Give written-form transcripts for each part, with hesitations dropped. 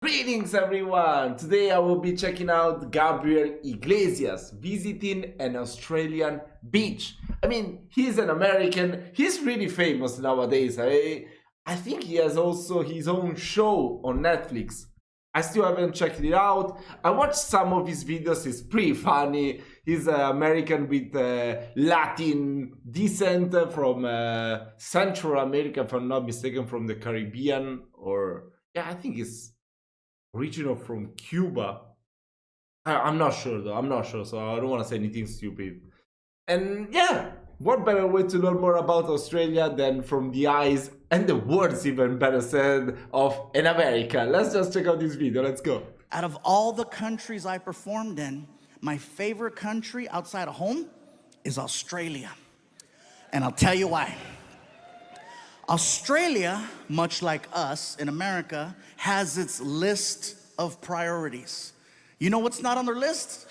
Greetings everyone! Today I will be checking out Gabriel Iglesias visiting an Australian beach. I mean, he's an American, he's really famous nowadays. I think he has also his own show on Netflix. I still haven't checked it out. I watched some of his videos, it's pretty funny. He's American with Latin descent from Central America, if I'm not mistaken, from the Caribbean, or yeah, I think it's original from Cuba. I'm not sure though. I'm not sure, so I don't want to say anything stupid. And yeah, what better way to learn more about Australia than from the eyes and the words, even better said, of an American? Let's just check out this video. Let's go. Out of all the countries I performed in, my favorite country outside of home is Australia. And I'll tell you why. Australia, much like us in America, has its list of priorities. You know what's not on their list?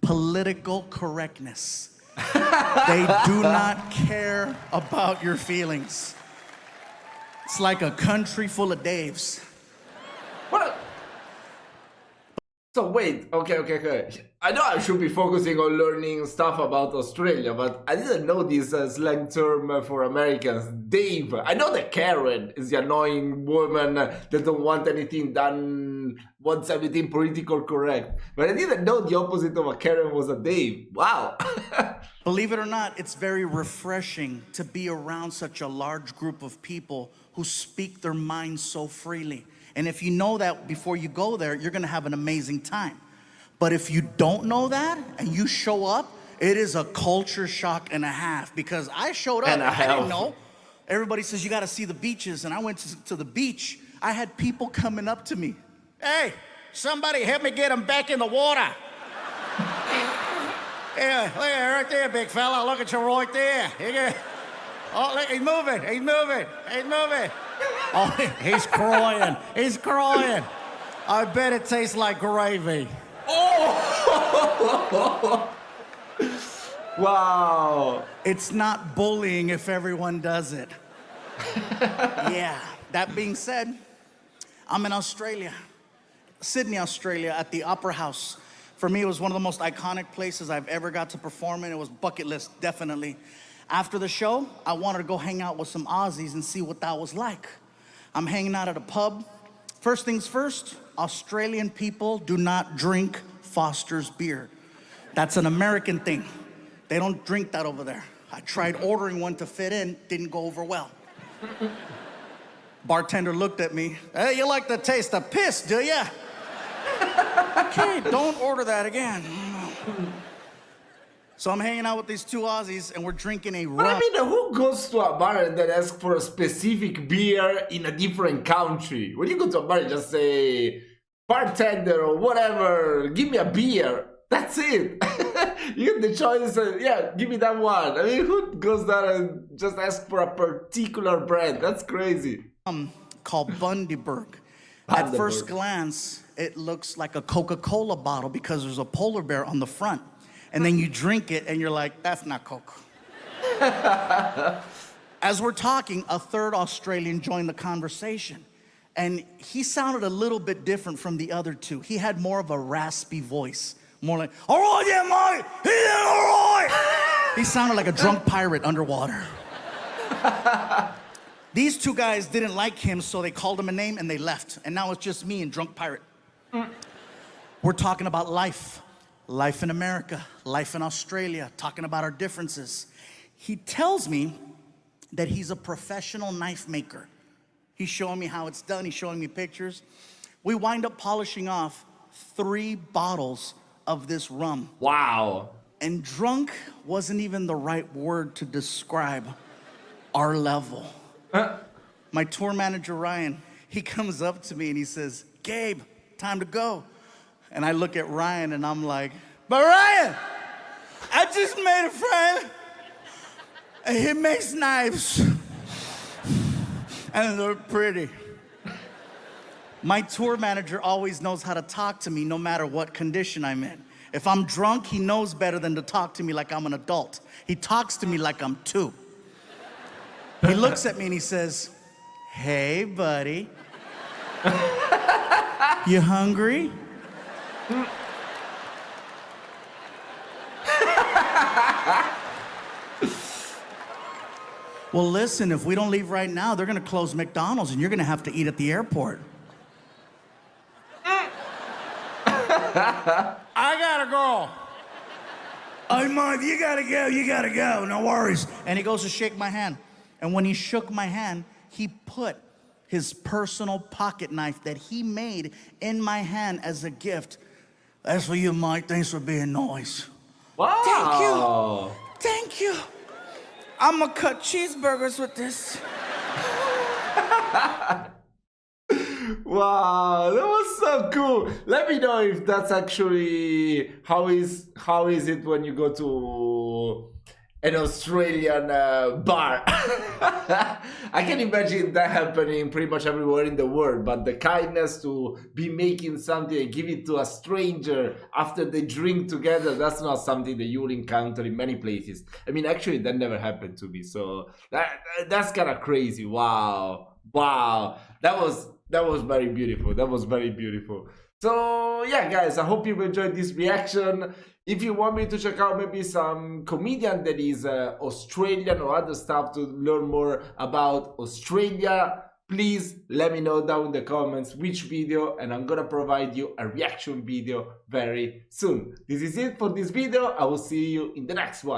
Political correctness. They do not care about your feelings. It's like a country full of Daves. What? So wait, okay. I know I should be focusing on learning stuff about Australia, but I didn't know this slang term for Americans, Dave. I know that Karen is the annoying woman that don't want anything done, wants everything political correct. But I didn't know the opposite of a Karen was a Dave. Wow. Believe it or not, it's very refreshing to be around such a large group of people who speak their minds so freely. And if you know that before you go there, you're gonna have an amazing time. But if you don't know that and you show up, it is a culture shock and a half, because I showed up and I didn't know. Everybody says you gotta see the beaches, and I went to the beach. I had people coming up to me. Hey, somebody help me get him back in the water. Yeah, look at right there, big fella. Look at you right there. Oh, look, he's moving. Oh, he's crying. I bet it tastes like gravy. Oh! Wow. It's not bullying if everyone does it. Yeah, that being said, I'm in Australia, Sydney, Australia, at the Opera House. For me, it was one of the most iconic places I've ever got to perform in. It was bucket list, definitely. After the show, I wanted to go hang out with some Aussies and see what that was like. I'm hanging out at a pub. First things first, Australian people do not drink Foster's beer. That's an American thing. They don't drink that over there. I tried ordering one to fit in, didn't go over well. Bartender looked at me. Hey, you like the taste of piss, do ya? Okay, don't order that again. So I'm hanging out with these two Aussies, and we're drinking a rum. But I mean, who goes to a bar and then asks for a specific beer in a different country? When you go to a bar, you just say, bartender or whatever, give me a beer. That's it. You get the choice, yeah, give me that one. I mean, who goes there and just asks for a particular brand? That's crazy. Called Bundaberg. At first glance, it looks like a Coca-Cola bottle because there's a polar bear on the front. And then you drink it and you're like, that's not Coke. As we're talking, a third Australian joined the conversation. And he sounded a little bit different from the other two. He had more of a raspy voice. More like, all right, yeah, mate, yeah, all right. He sounded like a drunk pirate underwater. These two guys didn't like him, so they called him a name and they left. And now it's just me and drunk pirate. We're talking about life. Life in America, life in Australia, talking about our differences. He tells me that he's a professional knife maker. He's showing me how it's done. He's showing me pictures. We wind up polishing off 3 bottles of this rum. Wow. And drunk wasn't even the right word to describe our level. My tour manager, Ryan, he comes up to me and he says, Gabe, time to go. And I look at Ryan and I'm like, but Ryan, I just made a friend and he makes knives and they're pretty. My tour manager always knows how to talk to me no matter what condition I'm in. If I'm drunk, he knows better than to talk to me like I'm an adult. He talks to me like I'm 2. He looks at me and he says, hey, buddy. You hungry? Well, listen, if we don't leave right now, they're gonna close McDonald's and you're gonna have to eat at the airport. I gotta go. Oh, Mom, you gotta go, no worries. And he goes to shake my hand. And when he shook my hand, he put his personal pocket knife that he made in my hand as a gift. That's for you, Mike. Thanks for being nice. Wow. Thank you. I'm gonna cut cheeseburgers with this. Wow, that was so cool. Let me know if that's actually how is it when you go to an Australian bar. I can imagine that happening pretty much everywhere in the world, but the kindness to be making something and give it to a stranger after they drink together, that's not something that you will encounter in many places. I mean, actually, that never happened to me, so that's kind of crazy. Wow. That was very beautiful. That was very beautiful. So yeah, guys, I hope you enjoyed this reaction. If you want me to check out maybe some comedian that is Australian or other stuff to learn more about Australia, please let me know down in the comments which video, and I'm gonna provide you a reaction video very soon. This is it for this video. I will see you in the next one.